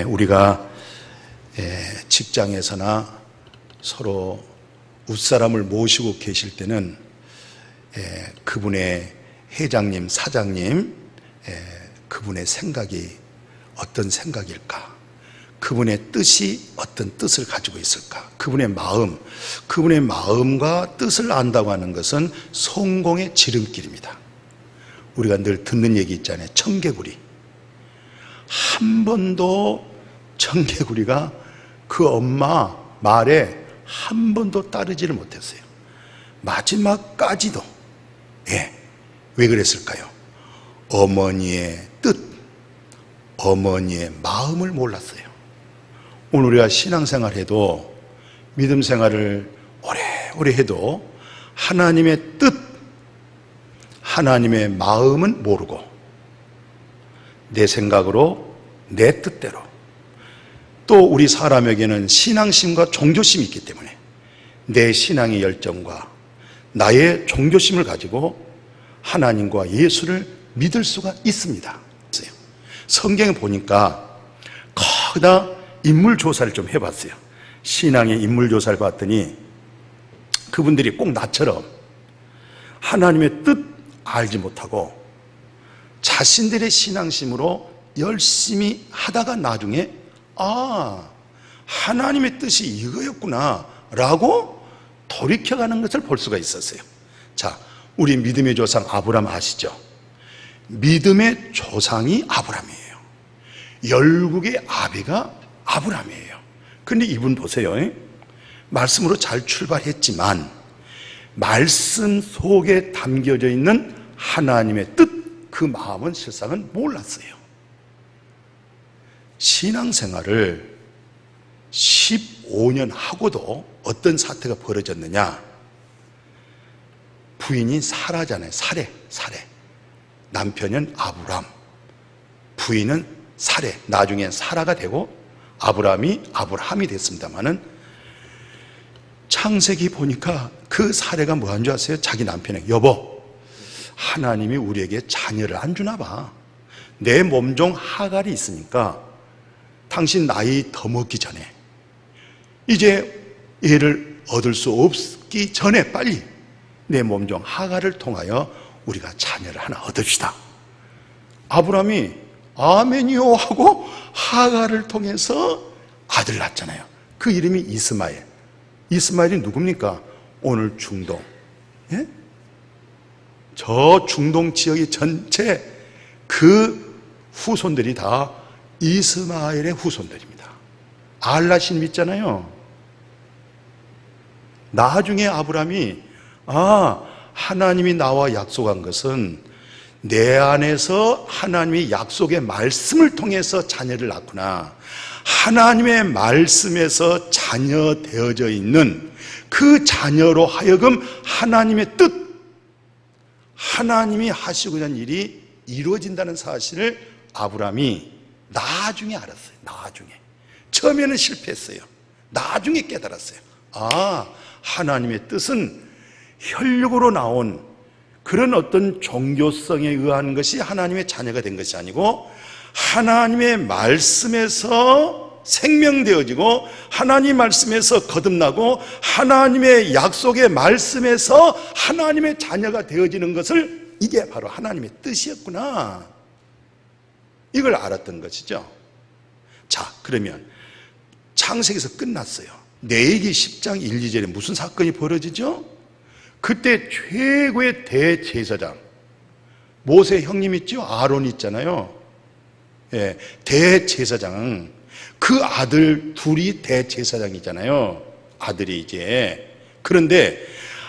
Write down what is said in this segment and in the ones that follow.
우리가 직장에서나 서로 윗사람을 모시고 계실 때는 그분의 회장님, 사장님, 그분의 생각이 어떤 생각일까? 그분의 뜻이 어떤 뜻을 가지고 있을까? 그분의 마음과 뜻을 안다고 하는 것은 성공의 지름길입니다. 우리가 늘 듣는 얘기 있잖아요. 청개구리. 한 번도 청개구리가 그 엄마 말에 한 번도 따르지를 못했어요. 마지막까지도. 왜 그랬을까요? 어머니의 뜻, 어머니의 마음을 몰랐어요. 오늘 우리가 신앙생활 해도, 믿음 생활을 오래오래 해도 하나님의 뜻, 하나님의 마음은 모르고 내 생각으로, 내 뜻대로, 또 우리 사람에게는 신앙심과 종교심이 있기 때문에 내 신앙의 열정과 나의 종교심을 가지고 하나님과 예수를 믿을 수가 있습니다. 성경에 보니까 거기다 인물조사를 좀 해봤어요. 신앙의 인물조사를 봤더니 그분들이 꼭 나처럼 하나님의 뜻 알지 못하고 자신들의 신앙심으로 열심히 하다가 나중에 하나님의 뜻이 이거였구나 라고 돌이켜가는 것을 볼 수가 있었어요. 자, 우리 믿음의 조상 아브라함 아시죠? 믿음의 조상이 아브라함이에요. 열국의 아비가 아브라함이에요. 근데 이분 보세요. 말씀으로 잘 출발했지만 말씀 속에 담겨져 있는 하나님의 뜻, 그 마음은 세상은 몰랐어요. 신앙생활을 15년 하고도 어떤 사태가 벌어졌느냐? 부인이 사라잖아요. 사례. 남편은 아브람, 부인은 사례. 나중에 사라가 되고 아브라함이 됐습니다만은, 창세기 보니까 그 사례가 뭐 한 줄 아세요? 자기 남편에게, 여보, 하나님이 우리에게 자녀를 안 주나 봐. 내 몸종 하갈이 있으니까 당신 나이 더 먹기 전에, 이제 얘를 얻을 수 없기 전에 빨리 내 몸종 하갈을 통하여 우리가 자녀를 하나 얻읍시다. 아브라함이 아멘이요 하고 하갈을 통해서 아들 낳잖아요. 그 이름이 이스마엘. 이스마엘이 누굽니까? 오늘 중동, 저 중동 지역의 전체 그 후손들이 다 이스마엘의 후손들입니다. 알라신 믿잖아요. 나중에 아브라함이 하나님이 나와 약속한 것은 내 안에서 하나님의 약속의 말씀을 통해서 자녀를 낳구나. 하나님의 말씀에서 자녀 되어져 있는 그 자녀로 하여금 하나님의 뜻, 하나님이 하시고자 하는 일이 이루어진다는 사실을 아브라함이 나중에 알았어요. 나중에. 처음에는 실패했어요. 나중에 깨달았어요. 하나님의 뜻은 혈육으로 나온 그런 어떤 종교성에 의한 것이 하나님의 자녀가 된 것이 아니고, 하나님의 말씀에서 생명되어지고 하나님 말씀에서 거듭나고 하나님의 약속의 말씀에서 하나님의 자녀가 되어지는 것을, 이게 바로 하나님의 뜻이었구나, 이걸 알았던 것이죠. 자, 그러면 창세기에서 끝났어요. 레위기 10장 1, 2절에 무슨 사건이 벌어지죠? 그때 최고의 대제사장, 모세 형님 있죠? 아론 있잖아요. 대제사장, 그 아들 둘이 대제사장이잖아요. 아들이 이제. 그런데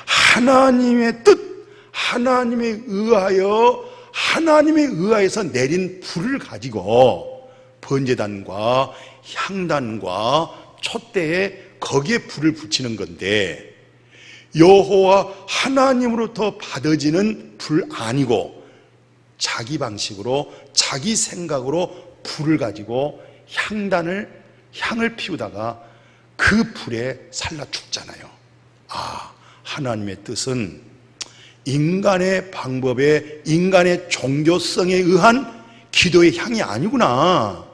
하나님의 뜻, 하나님에 의하여서 내린 불을 가지고 번제단과 향단과 촛대에 거기에 불을 붙이는 건데, 여호와 하나님으로부터 받아지는 불 아니고 자기 방식으로, 자기 생각으로 불을 가지고 향을 피우다가 그 불에 살라 죽잖아요. 하나님의 뜻은 인간의 방법에, 인간의 종교성에 의한 기도의 향이 아니구나.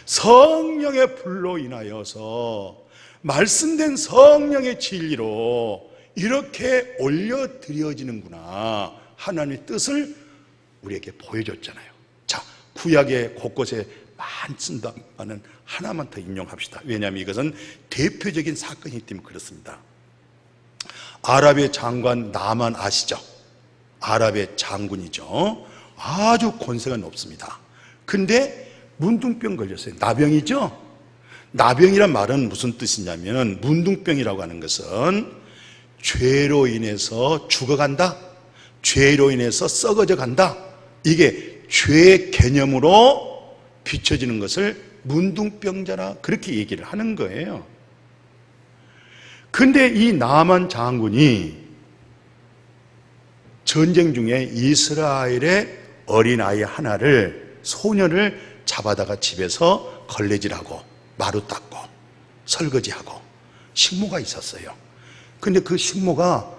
성령의 불로 인하여서 말씀된 성령의 진리로 이렇게 올려드려지는구나, 하나님의 뜻을 우리에게 보여줬잖아요. 자, 구약의 곳곳에 많습니다만 하나만 더 인용합시다. 왜냐하면 이것은 대표적인 사건이기 때문에 그렇습니다. 아랍의 장관 나만 아시죠? 아랍의 장군이죠. 아주 권세가 높습니다. 근데 문둥병 걸렸어요. 나병이죠? 나병이란 말은 무슨 뜻이냐면, 문둥병이라고 하는 것은 죄로 인해서 죽어간다, 죄로 인해서 썩어져 간다, 이게 죄 개념으로 비춰지는 것을 문둥병자라 그렇게 얘기를 하는 거예요. 근데 이 나만 장군이 전쟁 중에 이스라엘의 어린아이 하나를, 소년을 잡아다가 집에서 걸레질하고 마루 닦고 설거지하고 식모가 있었어요. 근데 그 식모가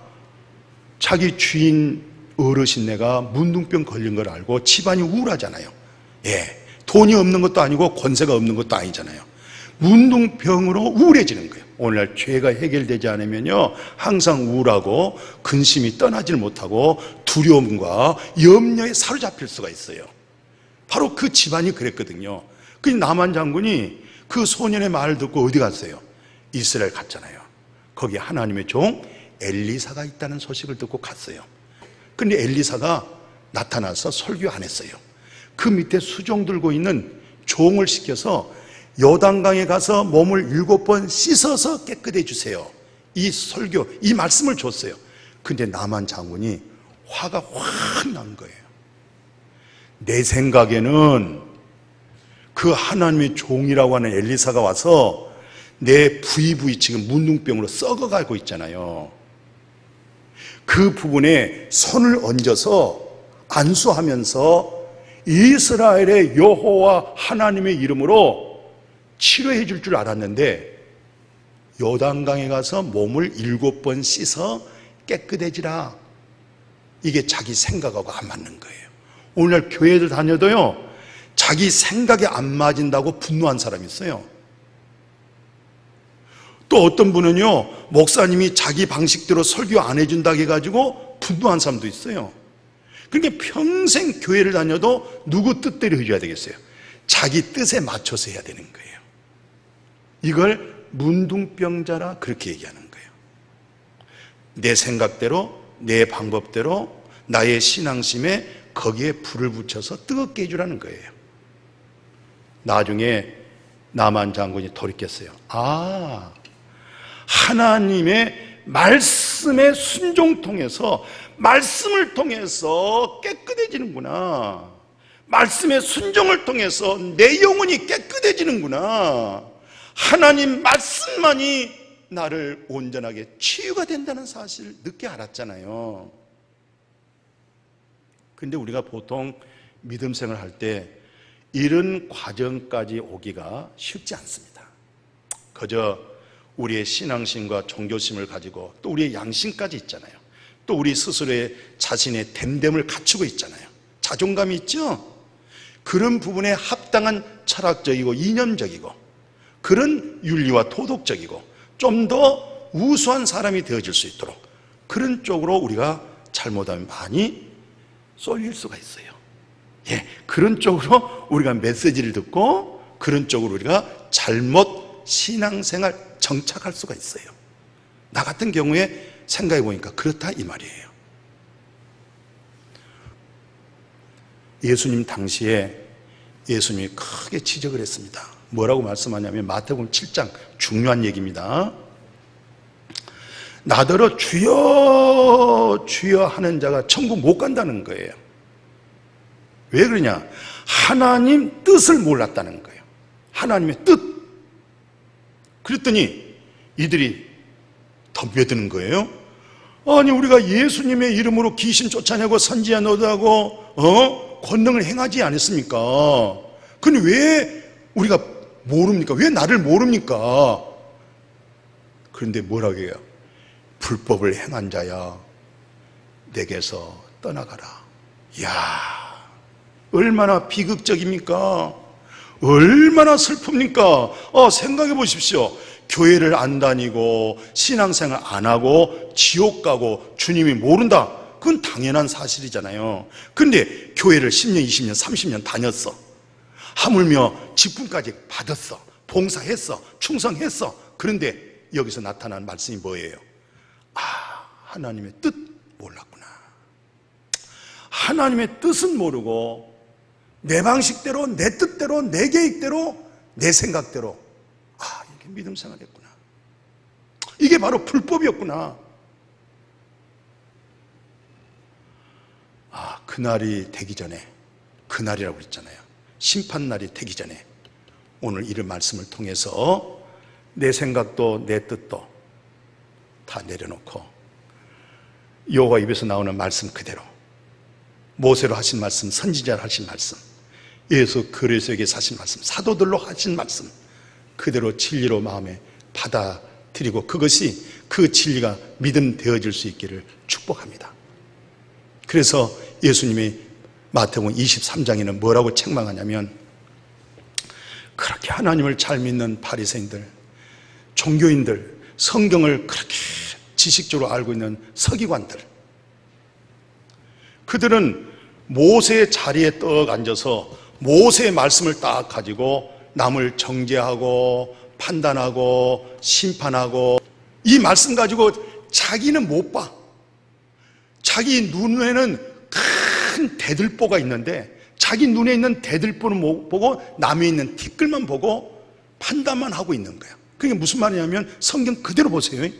자기 주인 어르신네가 문둥병 걸린 걸 알고 집안이 우울하잖아요. 돈이 없는 것도 아니고 권세가 없는 것도 아니잖아요. 문둥병으로 우울해지는 거예요. 오늘날 죄가 해결되지 않으면요, 항상 우울하고 근심이 떠나질 못하고 두려움과 염려에 사로잡힐 수가 있어요. 바로 그 집안이 그랬거든요. 그 나만 장군이 그 소년의 말을 듣고 어디 갔어요? 이스라엘 갔잖아요. 거기 하나님의 종 엘리사가 있다는 소식을 듣고 갔어요. 근데 엘리사가 나타나서 설교 안 했어요. 그 밑에 수종 들고 있는 종을 시켜서 요단강에 가서 몸을 7번 씻어서 깨끗해 주세요, 이 설교, 이 말씀을 줬어요. 근데 나만 장군이 화가 확 난 거예요. 내 생각에는 그 하나님의 종이라고 하는 엘리사가 와서 내 부이 지금 문둥병으로 썩어가고 있잖아요. 그 부분에 손을 얹어서 안수하면서 이스라엘의 여호와 하나님의 이름으로 치료해 줄 줄 알았는데, 요단강에 가서 몸을 7번 씻어 깨끗해지라, 이게 자기 생각하고 안 맞는 거예요. 오늘날 교회를 다녀도요, 자기 생각에 안 맞은다고 분노한 사람이 있어요. 또 어떤 분은요, 목사님이 자기 방식대로 설교 안 해준다고 해가지고 분노한 사람도 있어요. 그러니까 평생 교회를 다녀도 누구 뜻대로 해줘야 되겠어요? 자기 뜻에 맞춰서 해야 되는 거예요. 이걸 문둥병자라 그렇게 얘기하는 거예요. 내 생각대로, 내 방법대로, 나의 신앙심에 거기에 불을 붙여서 뜨겁게 해주라는 거예요. 나중에 나만 장군이 돌이켰어요. 아, 하나님의 말씀의 순종 통해서, 말씀을 통해서 깨끗해지는구나, 말씀의 순종을 통해서 내 영혼이 깨끗해지는구나, 하나님 말씀만이 나를 온전하게 치유가 된다는 사실을 늦게 알았잖아요. 근데 우리가 보통 믿음 생활을 할 때 이런 과정까지 오기가 쉽지 않습니다. 그저 우리의 신앙심과 종교심을 가지고 또 우리의 양심까지 있잖아요. 또 우리 스스로의 자신의 됨됨을 갖추고 있잖아요. 자존감이 있죠? 그런 부분에 합당한 철학적이고 이념적이고 그런 윤리와 도덕적이고 좀 더 우수한 사람이 되어질 수 있도록 그런 쪽으로 우리가 잘못하면 많이 쏠릴 수가 있어요. 그런 쪽으로 우리가 메시지를 듣고 그런 쪽으로 우리가 잘못 신앙생활 정착할 수가 있어요. 나 같은 경우에 생각해 보니까 그렇다 이 말이에요. 예수님 당시에 예수님이 크게 지적을 했습니다. 뭐라고 말씀하냐면 마태복음 7장 중요한 얘기입니다. 나더러 주여 주여 하는 자가 천국 못 간다는 거예요. 왜 그러냐? 하나님 뜻을 몰랐다는 거예요. 하나님의 뜻. 그랬더니 이들이 덤벼드는 거예요. 아니 우리가 예수님의 이름으로 귀신 쫓아내고 선지자 노도하고 권능을 행하지 않았습니까? 근데 왜 우리가 모릅니까? 왜 나를 모릅니까? 그런데 뭐라고 해요? 불법을 행한 자야 내게서 떠나가라. 이야, 얼마나 비극적입니까? 얼마나 슬픕니까? 생각해 보십시오. 교회를 안 다니고 신앙생활 안 하고 지옥 가고 주님이 모른다. 그건 당연한 사실이잖아요. 근데 교회를 10년, 20년, 30년 다녔어. 하물며 직분까지 받았어. 봉사했어. 충성했어. 그런데 여기서 나타난 말씀이 뭐예요? 하나님의 뜻 몰랐구나. 하나님의 뜻은 모르고 내 방식대로, 내 뜻대로, 내 계획대로, 내 생각대로 이게 믿음 생활했구나. 이게 바로 불법이었구나. 그날이 되기 전에, 그날이라고 그랬잖아요. 심판날이 되기 전에 오늘 이런 말씀을 통해서 내 생각도 내 뜻도 다 내려놓고 여호와 입에서 나오는 말씀 그대로, 모세로 하신 말씀, 선지자로 하신 말씀, 예수 그리스도에게 하신 말씀, 사도들로 하신 말씀 그대로 진리로 마음에 받아들이고 그것이 그 진리가 믿음 되어질 수 있기를 축복합니다. 그래서 예수님이 마태복음 23장에는 뭐라고 책망하냐면, 그렇게 하나님을 잘 믿는 바리새인들, 종교인들, 성경을 그렇게 지식적으로 알고 있는 서기관들, 그들은 모세의 자리에 떡 앉아서 모세의 말씀을 딱 가지고 남을 정죄하고 판단하고 심판하고, 이 말씀 가지고 자기는 못 봐. 자기 눈에는 큰 대들보가 있는데 자기 눈에 있는 대들보는 못 보고 남에 있는 티끌만 보고 판단만 하고 있는 거예요. 그게 무슨 말이냐면, 성경 그대로 보세요.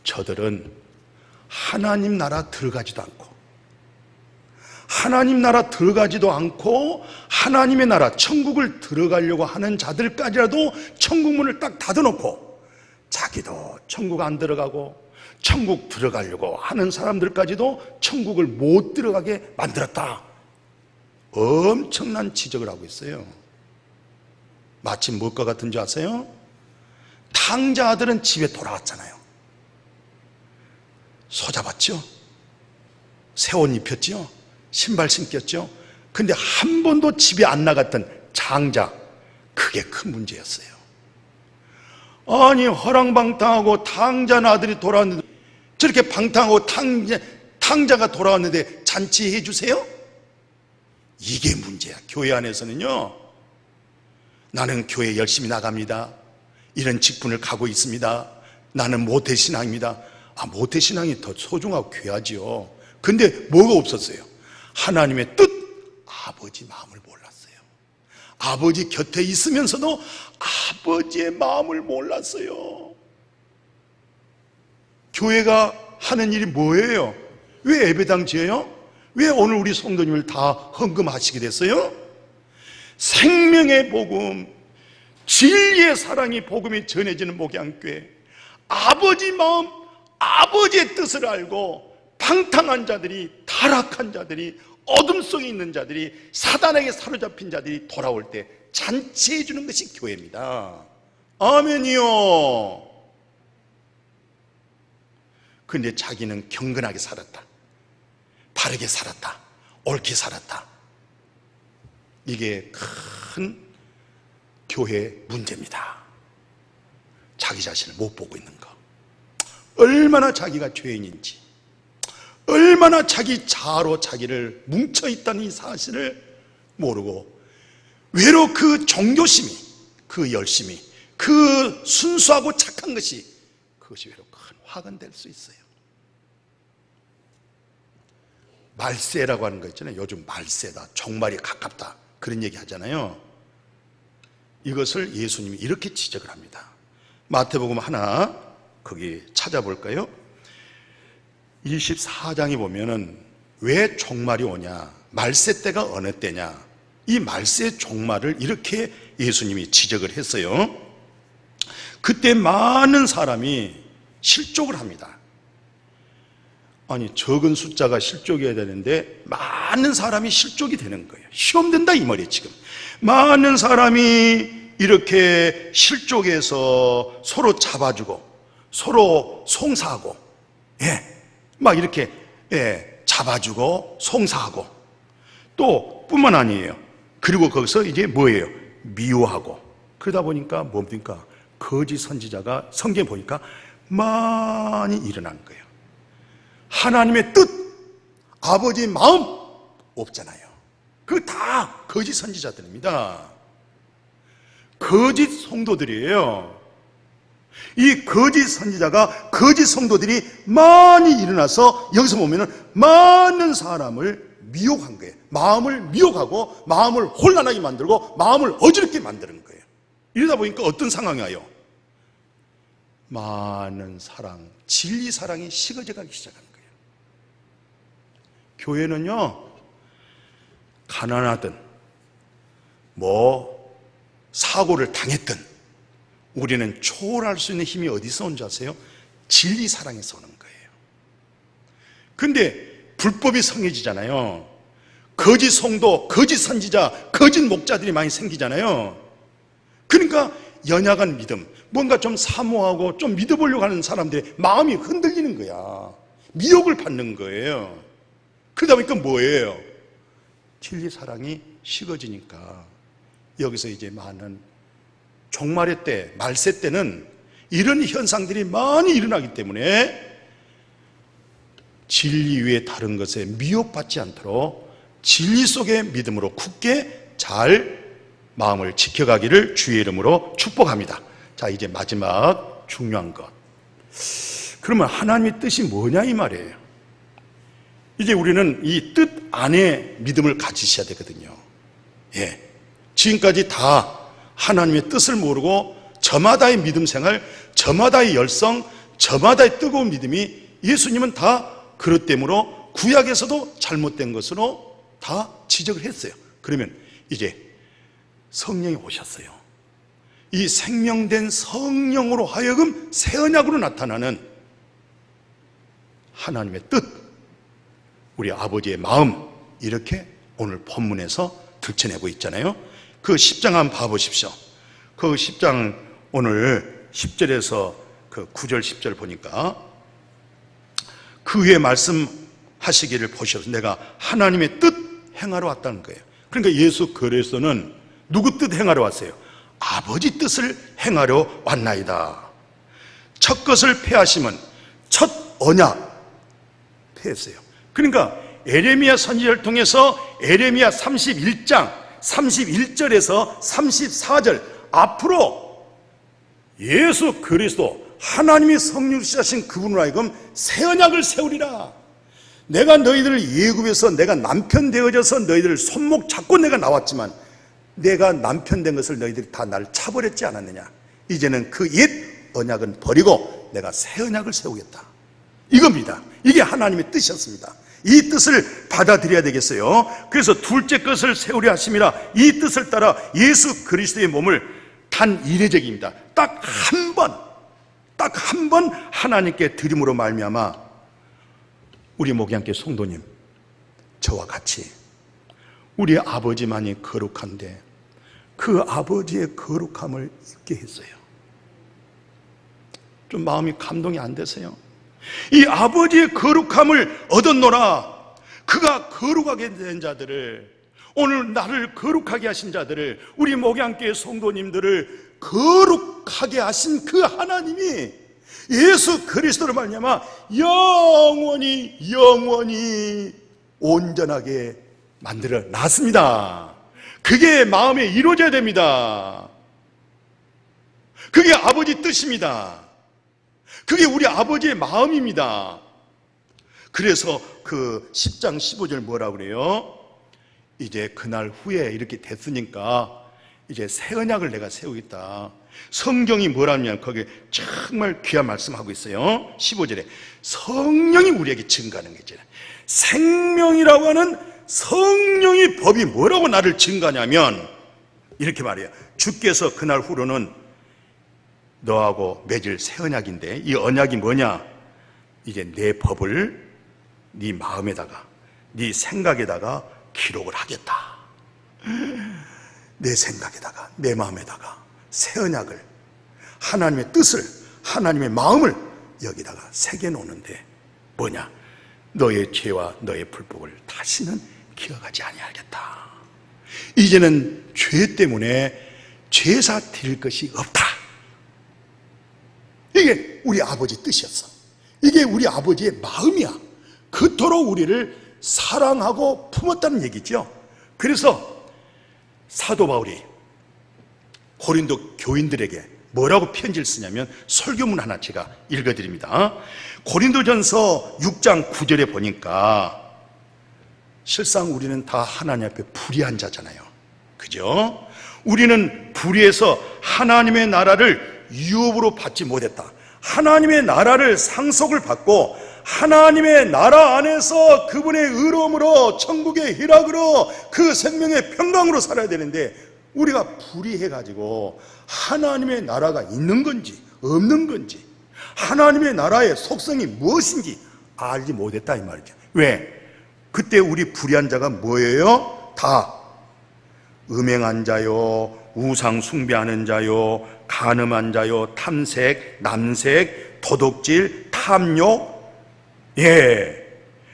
저들은 하나님 나라 들어가지도 않고, 하나님 나라 들어가지도 않고 하나님의 나라 천국을 들어가려고 하는 자들까지라도 천국 문을 딱 닫아놓고, 자기도 천국 안 들어가고 천국 들어가려고 하는 사람들까지도 천국을 못 들어가게 만들었다. 엄청난 지적을 하고 있어요. 마치 무엇과 같은 줄 아세요? 탕자 아들은 집에 돌아왔잖아요. 소 잡았죠? 새 옷 입혔죠? 신발 신겼죠? 근데 한 번도 집에 안 나갔던 장자, 그게 큰 문제였어요. 아니, 허랑방탕하고 탕자 아들이 돌아왔는데, 저렇게 방탕하고 탕자가 돌아왔는데 잔치해 주세요? 이게 문제야. 교회 안에서는요, 나는 교회 열심히 나갑니다, 이런 직분을 가고 있습니다, 나는 모태신앙입니다. 모태신앙이 더 소중하고 귀하지요. 근데 뭐가 없었어요? 하나님의 뜻, 아버지 마음을 몰랐어요. 아버지 곁에 있으면서도 아버지의 마음을 몰랐어요. 교회가 하는 일이 뭐예요? 왜 예배당 지어요? 왜 오늘 우리 성도님을 다 헌금하시게 됐어요? 생명의 복음, 진리의 사랑이 복음이 전해지는 목양교회, 아버지 마음, 아버지의 뜻을 알고 방탕한 자들이, 타락한 자들이, 어둠 속에 있는 자들이, 사단에게 사로잡힌 자들이 돌아올 때 잔치해 주는 것이 교회입니다. 아멘이요. 근데 자기는 경건하게 살았다, 바르게 살았다, 옳게 살았다. 이게 큰 교회의 문제입니다. 자기 자신을 못 보고 있는 거, 얼마나 자기가 죄인인지, 얼마나 자기 자아로 자기를 뭉쳐있다는 이 사실을 모르고, 외로 그 종교심이, 그 열심이, 그 순수하고 착한 것이, 그것이 외로 큰 화가 될 수 있어요. 말세라고 하는 거 있잖아요. 요즘 말세다, 종말이 가깝다, 그런 얘기 하잖아요. 이것을 예수님이 이렇게 지적을 합니다. 마태복음 하나 거기 찾아볼까요? 24장에 보면은 왜 종말이 오냐, 말세 때가 어느 때냐, 이 말세 종말을 이렇게 예수님이 지적을 했어요. 그때 많은 사람이 실족을 합니다. 아니, 적은 숫자가 실족해야 되는데 많은 사람이 실족이 되는 거예요. 시험 된다 이 말이에요. 지금 많은 사람이 이렇게 실족해서 서로 잡아주고 서로 송사하고, 막 이렇게 잡아주고 송사하고, 또 뿐만 아니에요. 그리고 거기서 이제 뭐예요? 미워하고, 그러다 보니까 뭡니까? 거짓 선지자가 성경에 보니까 많이 일어나는 거예요. 하나님의 뜻, 아버지의 마음 없잖아요. 그거 다 거짓 선지자들입니다. 거짓 성도들이에요. 이 거짓 선지자가, 거짓 성도들이 많이 일어나서 여기서 보면은 많은 사람을 미혹한 거예요. 마음을 미혹하고 마음을 혼란하게 만들고 마음을 어지럽게 만드는 거예요. 이러다 보니까 어떤 상황이 와요? 많은 사랑, 진리 사랑이 식어져 가기 시작하는 거예요. 교회는요, 가난하든 사고를 당했든 우리는 초월할 수 있는 힘이 어디서 온 줄 아세요? 진리 사랑에서 오는 거예요. 근데 불법이 성해지잖아요. 거짓 성도, 거짓 선지자, 거짓 목자들이 많이 생기잖아요. 그러니까 연약한 믿음, 뭔가 좀 사모하고 좀 믿어보려고 하는 사람들의 마음이 흔들리는 거야. 미혹을 받는 거예요. 그러다 보니까 뭐예요? 진리 사랑이 식어지니까 여기서 이제 많은 종말의 때, 말세 때는 이런 현상들이 많이 일어나기 때문에 진리 위에 다른 것에 미혹받지 않도록 진리 속의 믿음으로 굳게 잘 마음을 지켜가기를 주의 이름으로 축복합니다. 자, 이제 마지막 중요한 것. 그러면 하나님의 뜻이 뭐냐 이 말이에요. 이제 우리는 이 뜻 안에 믿음을 가지셔야 되거든요. 예. 지금까지 다 하나님의 뜻을 모르고 저마다의 믿음 생활, 저마다의 열성, 저마다의 뜨거운 믿음이, 예수님은 다 그릇됨으로 구약에서도 잘못된 것으로 다 지적을 했어요. 그러면 이제 성령이 오셨어요. 이 생명된 성령으로 하여금 새 언약으로 나타나는 하나님의 뜻, 우리 아버지의 마음, 이렇게 오늘 본문에서 들춰내고 있잖아요. 그 10장 한번 봐보십시오. 그 10장 오늘 10절에서 그 9절 10절 보니까 그 위에 말씀하시기를 보셔서 내가 하나님의 뜻 행하러 왔다는 거예요. 그러니까 예수 그리스도는 누구 뜻 행하러 왔어요? 아버지 뜻을 행하러 왔나이다. 첫 것을 폐하심은 첫 언약 폐했어요. 그러니까 에레미야 선지자를 통해서 에레미야 31장 31절에서 34절 앞으로 예수 그리스도 하나님이 성육신하신 그분으로 하여금 새 언약을 세우리라. 내가 너희들을 예굽에서 내가 남편 되어져서 너희들을 손목 잡고 내가 나왔지만 내가 남편 된 것을 너희들이 다 나를 차버렸지 않았느냐. 이제는 그 옛 언약은 버리고 내가 새 언약을 세우겠다. 이겁니다. 이게 하나님의 뜻이었습니다. 이 뜻을 받아들여야 되겠어요. 그래서 둘째 것을 세우려 하심이라. 이 뜻을 따라 예수 그리스도의 몸을 단 이례적입니다. 딱 한 번 하나님께 드림으로 말미암아 우리 목양교 성도님, 저와 같이 우리 아버지만이 거룩한데 그 아버지의 거룩함을 잊게 했어요. 좀 마음이 감동이 안 되세요? 이 아버지의 거룩함을 얻었노라. 그가 거룩하게 된 자들을, 오늘 나를 거룩하게 하신 자들을, 우리 목양교회 성도님들을 거룩하게 하신 그 하나님이 예수 그리스도로 말미암아 영원히 온전하게 만들어 놨습니다. 그게 마음에 이루어져야 됩니다. 그게 아버지 뜻입니다. 그게 우리 아버지의 마음입니다. 그래서 그 10장 15절 뭐라고 그래요? 이제 그날 후에 이렇게 됐으니까 이제 새 언약을 내가 세우겠다. 성경이 뭐라면 거기에 정말 귀한 말씀하고 있어요. 15절에 성령이 우리에게 증가하는 게 있잖아요. 생명이라고 하는 성령의 법이 뭐라고 나를 증가하냐면 이렇게 말해요. 주께서 그날 후로는 너하고 맺을 새 언약인데, 이 언약이 뭐냐? 이제 내 법을 네 마음에다가, 네 생각에다가 기록을 하겠다. 내 생각에다가, 내 마음에다가 새 언약을, 하나님의 뜻을, 하나님의 마음을 여기다가 새겨놓는데 뭐냐? 너의 죄와 너의 불법을 다시는 기억하지 아니하겠다. 이제는 죄 때문에 제사 드릴 것이 없다. 이게 우리 아버지 뜻이었어. 이게 우리 아버지의 마음이야. 그토록 우리를 사랑하고 품었다는 얘기죠. 그래서 사도 바울이 고린도 교인들에게 뭐라고 편지를 쓰냐면, 설교문 하나 제가 읽어드립니다. 고린도전서 6장 9절에 보니까 실상 우리는 다 하나님 앞에 불의한 자잖아요. 그죠? 우리는 불의해서 하나님의 나라를 유업으로 받지 못했다. 하나님의 나라를 상속을 받고 하나님의 나라 안에서 그분의 의로움으로 천국의 희락으로 그 생명의 평강으로 살아야 되는데, 우리가 불의해가지고 하나님의 나라가 있는 건지 없는 건지, 하나님의 나라의 속성이 무엇인지 알지 못했다 이 말이죠. 왜? 그때 우리 불의한 자가 뭐예요? 다 음행한 자요, 우상 숭배하는 자요, 간음한 자요, 탐색, 남색, 도둑질, 탐욕,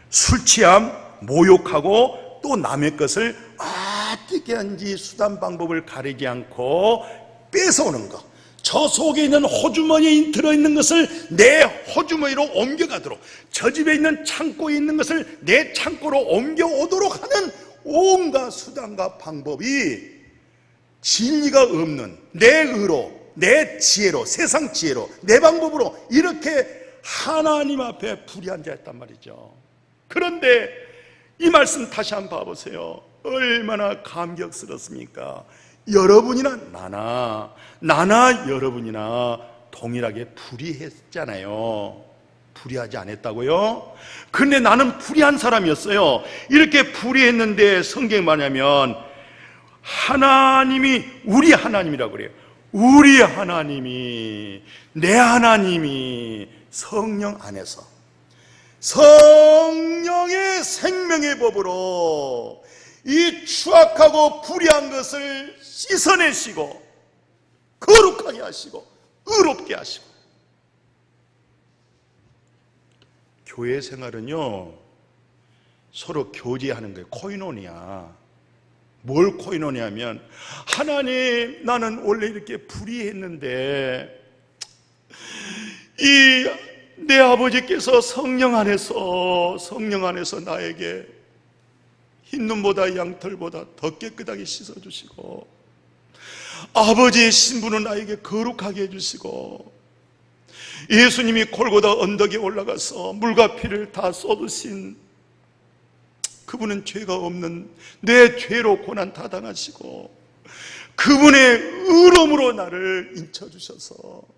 술취함, 모욕하고 또 남의 것을 어떻게 하는지 수단 방법을 가리지 않고 뺏어오는 것, 저 속에 있는 호주머니에 들어있는 것을 내 호주머니로 옮겨가도록, 저 집에 있는 창고에 있는 것을 내 창고로 옮겨오도록 하는 온갖 수단과 방법이 진리가 없는 내 의로, 내 지혜로, 세상 지혜로, 내 방법으로 이렇게 하나님 앞에 불의한 자였단 말이죠. 그런데 이 말씀 다시 한번 봐보세요. 얼마나 감격스럽습니까? 여러분이나 나나 여러분이나 동일하게 불의했잖아요. 불의하지 않았다고요? 근데 나는 불의한 사람이었어요. 이렇게 불의했는데 성경이 뭐냐면, 하나님이, 우리 하나님이라고 그래요. 우리 하나님이, 내 하나님이 성령 안에서 성령의 생명의 법으로 이 추악하고 불의한 것을 씻어내시고 거룩하게 하시고 의롭게 하시고. 교회 생활은요, 서로 교제하는 거예요. 코이노니아. 뭘 코이노니아면, 하나님, 나는 원래 이렇게 불의했는데 내 아버지께서 성령 안에서 나에게 흰눈보다 양털보다 더 깨끗하게 씻어주시고, 아버지의 신분은 나에게 거룩하게 해주시고, 예수님이 골고다 언덕에 올라가서 물과 피를 다 쏟으신 그분은 죄가 없는 내 죄로 고난 다 당하시고, 그분의 의로움으로 나를 인쳐주셔서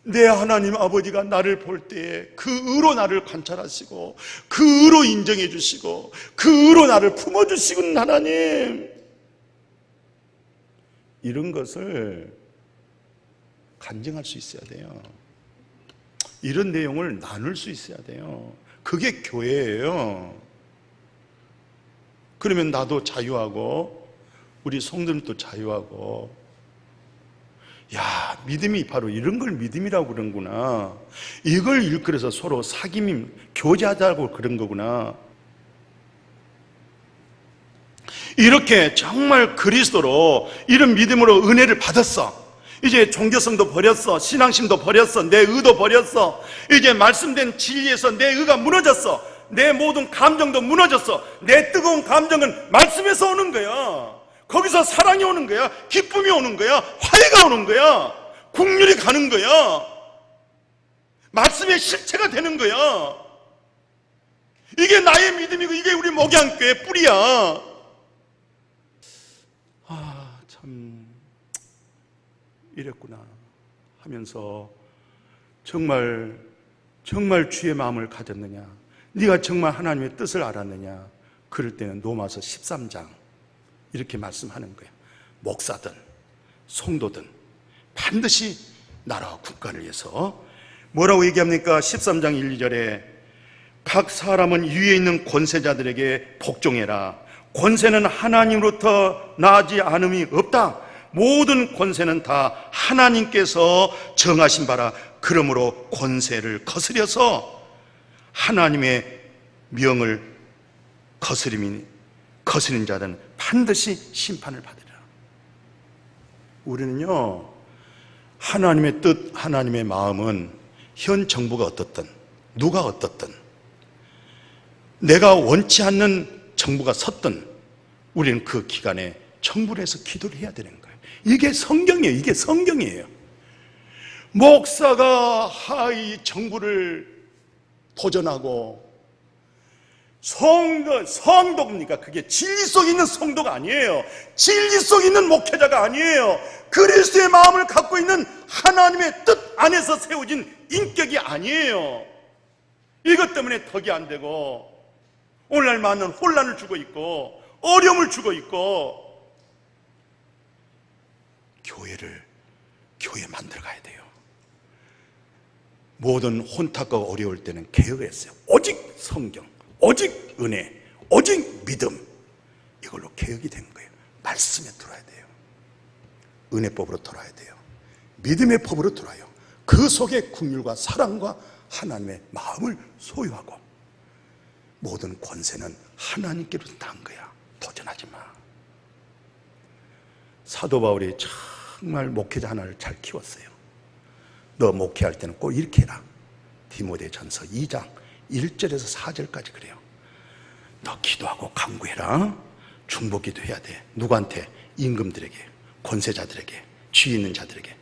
내 하나님 아버지가 나를 볼 때에 그 의로 나를 관찰하시고 그 의로 인정해 주시고 그 의로 나를 품어주시는 하나님, 이런 것을 간증할 수 있어야 돼요. 이런 내용을 나눌 수 있어야 돼요. 그게 교회예요. 그러면 나도 자유하고 우리 성도님도 자유하고, 야, 믿음이 바로 이런 걸 믿음이라고 그런구나, 이걸 일컬어서 서로 사귐임, 교제하자고 그런 거구나. 이렇게 정말 그리스도로 이런 믿음으로 은혜를 받았어. 이제 종교성도 버렸어, 신앙심도 버렸어, 내 의도 버렸어, 이제 말씀된 진리에서 내 의가 무너졌어, 내 모든 감정도 무너졌어. 내 뜨거운 감정은 말씀에서 오는 거야. 거기서 사랑이 오는 거야, 기쁨이 오는 거야, 화해가 오는 거야, 국률이 가는 거야, 말씀의 실체가 되는 거야. 이게 나의 믿음이고 이게 우리 목양교의 뿌리야. 참 이랬구나 하면서 정말 주의 마음을 가졌느냐, 네가 정말 하나님의 뜻을 알았느냐, 그럴 때는 로마서 13장 이렇게 말씀하는 거예요. 목사든 성도든 반드시 나라와 국가를 위해서 뭐라고 얘기합니까? 13장 1, 2절에 각 사람은 위에 있는 권세자들에게 복종해라. 권세는 하나님으로부터 나지 않음이 없다. 모든 권세는 다 하나님께서 정하신 바라. 그러므로 권세를 거스려서 하나님의 명을 거스리는 자는 반드시 심판을 받으리라. 우리는요, 하나님의 뜻, 하나님의 마음은 현 정부가 어떻든 누가 어떻든 내가 원치 않는 정부가 섰든 우리는 그 기간에 청구를 해서 기도를 해야 되는 거예요. 이게 성경이에요. 이게 성경이에요. 목사가 이 정부를 도전하고 성도입니까? 그게 진리 속에 있는 성도가 아니에요. 진리 속에 있는 목회자가 아니에요. 그리스도의 마음을 갖고 있는 하나님의 뜻 안에서 세워진 인격이 아니에요. 이것 때문에 덕이 안 되고 오늘날 많은 혼란을 주고 있고 어려움을 주고 있고, 교회 만들어 가야 돼요. 모든 혼탁과 어려울 때는 개혁을 했어요. 오직 성경, 오직 은혜, 오직 믿음, 이걸로 개혁이 된 거예요. 말씀에 들어야 돼요. 은혜법으로 돌아야 돼요. 믿음의 법으로 돌아요. 그 속에 긍휼과 사랑과 하나님의 마음을 소유하고, 모든 권세는 하나님께로 난 거야. 도전하지 마. 사도 바울이 정말 목회자 하나를 잘 키웠어요. 너 목회할 때는 꼭 이렇게 해라. 디모데전서 2장 1절에서 4절까지 그래요. 너 기도하고 간구해라. 중보기도 해야 돼. 누구한테? 임금들에게, 권세자들에게, 지위 있는 자들에게.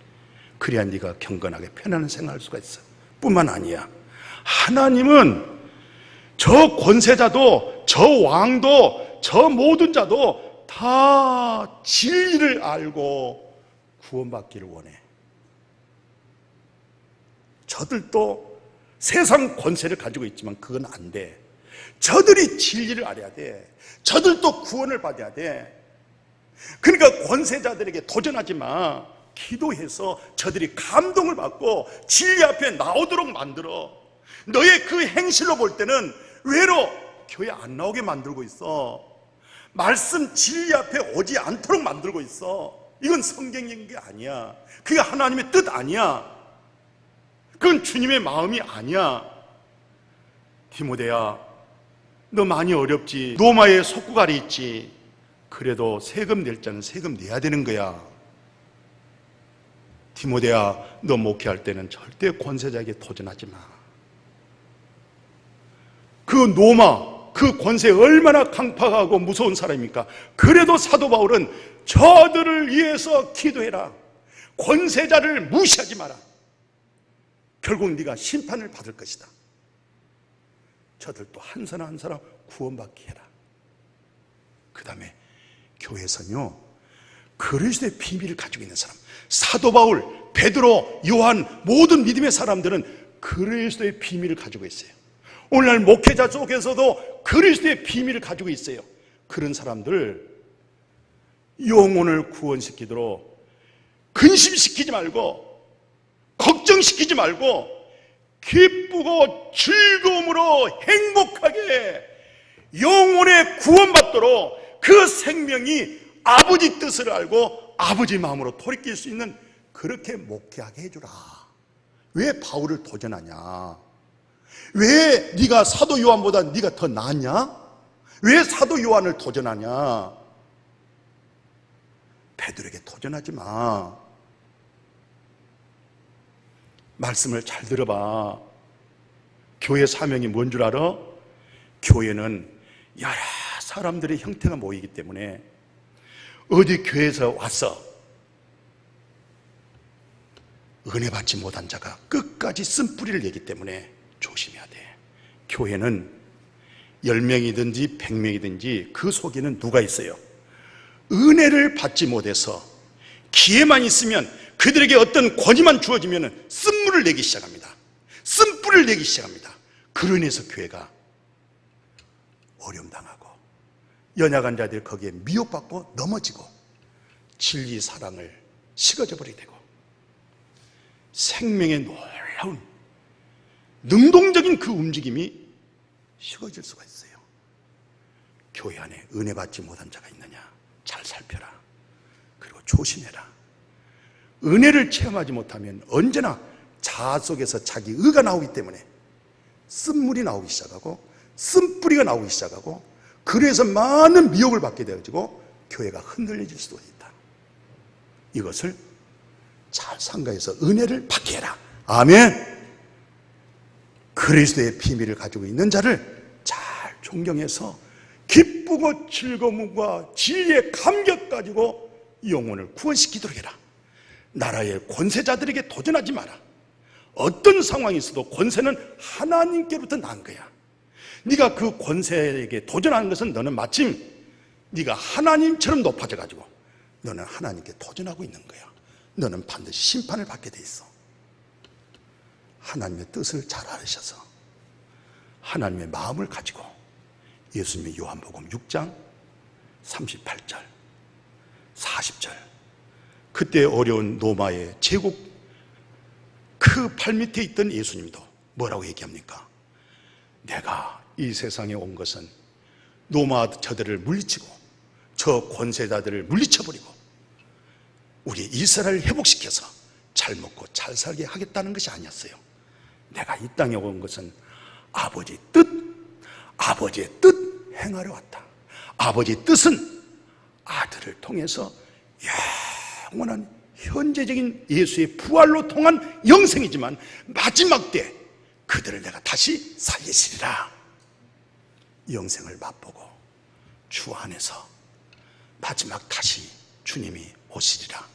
그래야 네가 경건하게 편안한 생활할 수가 있어. 뿐만 아니야, 하나님은 저 권세자도, 저 왕도, 저 모든 자도 다 진리를 알고 구원받기를 원해. 저들도 세상 권세를 가지고 있지만 그건 안 돼. 저들이 진리를 알아야 돼. 저들도 구원을 받아야 돼. 그러니까 권세자들에게 도전하지 마. 기도해서 저들이 감동을 받고 진리 앞에 나오도록 만들어. 너의 그 행실로 볼 때는 왜로 교회 안 나오게 만들고 있어? 말씀 진리 앞에 오지 않도록 만들고 있어. 이건 성경인 게 아니야. 그게 하나님의 뜻 아니야. 그건 주님의 마음이 아니야. 디모데야, 너 많이 어렵지. 로마에 속구갈이 있지. 그래도 세금 낼 자는 세금 내야 되는 거야. 디모데야, 너 목회할 때는 절대 권세자에게 도전하지 마. 그 로마, 그 권세 얼마나 강팍하고 무서운 사람입니까? 그래도 사도 바울은 저들을 위해서 기도해라. 권세자를 무시하지 마라. 결국 네가 심판을 받을 것이다. 저들도 한 사람 한 사람 구원받게 해라. 그 다음에 교회에서는요, 그리스도의 비밀을 가지고 있는 사람, 사도 바울, 베드로, 요한, 모든 믿음의 사람들은 그리스도의 비밀을 가지고 있어요. 오늘날 목회자 속에서도 그리스도의 비밀을 가지고 있어요. 그런 사람들 영혼을 구원시키도록 근심시키지 말고 걱정시키지 말고 기쁘고 즐거움으로 행복하게 영혼의 구원받도록 그 생명이 아버지 뜻을 알고 아버지 마음으로 돌이킬 수 있는, 그렇게 목회하게 해주라. 왜 바울을 도전하냐? 왜 네가 사도 요한보다 네가 더 낫냐? 왜 사도 요한을 도전하냐? 베드로에게 도전하지 마. 말씀을 잘 들어봐. 교회 사명이 뭔 줄 알아? 교회는 여러 사람들의 형태가 모이기 때문에 어디 교회에서 와서 은혜 받지 못한 자가 끝까지 쓴뿌리를 내기 때문에 조심해야 돼. 교회는 10명이든지 100명이든지 그 속에는 누가 있어요? 은혜를 받지 못해서 기회만 있으면, 그들에게 어떤 권위만 주어지면 쓴물을 내기 시작합니다. 쓴뿌리를 내기 시작합니다. 그로 인해서 교회가 어려움 당하고 연약한 자들이 거기에 미혹받고 넘어지고 진리 사랑을 식어져 버리게 되고 생명의 놀라운 능동적인 그 움직임이 식어질 수가 있어요. 교회 안에 은혜 받지 못한 자가 있느냐 잘 살펴라. 그리고 조심해라. 은혜를 체험하지 못하면 언제나 자아 속에서 자기 의가 나오기 때문에 쓴물이 나오기 시작하고 쓴뿌리가 나오기 시작하고, 그래서 많은 미혹을 받게 되어지고 교회가 흔들려질 수도 있다. 이것을 잘 상가해서 은혜를 받게 해라. 아멘. 그리스도의 비밀을 가지고 있는 자를 잘 존경해서 기쁘고 즐거움과 진리의 감격 가지고 영혼을 구원시키도록 해라. 나라의 권세자들에게 도전하지 마라. 어떤 상황이 있어도 권세는 하나님께로부터 난 거야. 네가 그 권세에게 도전하는 것은 너는 마침 네가 하나님처럼 높아져 가지고 너는 하나님께 도전하고 있는 거야. 너는 반드시 심판을 받게 돼 있어. 하나님의 뜻을 잘 알으셔서 하나님의 마음을 가지고 예수님의 요한복음 6장 38절 40절 그때 어려운 로마의 제국 그 발밑에 있던 예수님도 뭐라고 얘기합니까? 내가 이 세상에 온 것은 로마 저들을 물리치고 저 권세자들을 물리쳐버리고 우리 이스라엘을 회복시켜서 잘 먹고 잘 살게 하겠다는 것이 아니었어요. 내가 이 땅에 온 것은 아버지의 뜻 행하러 왔다. 아버지의 뜻은 아들을 통해서 영원한 현재적인 예수의 부활로 통한 영생이지만 마지막 때 그들을 내가 다시 살리시리라. 영생을 맛보고 주 안에서 마지막 다시 주님이 오시리라.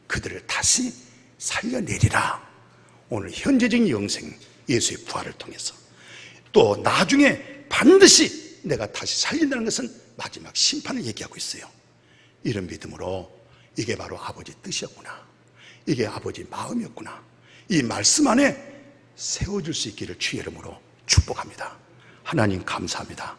그들을 다시 살려내리라. 오늘 현재적인 영생 예수의 부활을 통해서 또 나중에 반드시 내가 다시 살린다는 것은 마지막 심판을 얘기하고 있어요. 이런 믿음으로 이게 바로 아버지 뜻이었구나, 이게 아버지 마음이었구나, 이 말씀 안에 세워줄 수 있기를 주의 이름으로 축복합니다. 하나님 감사합니다.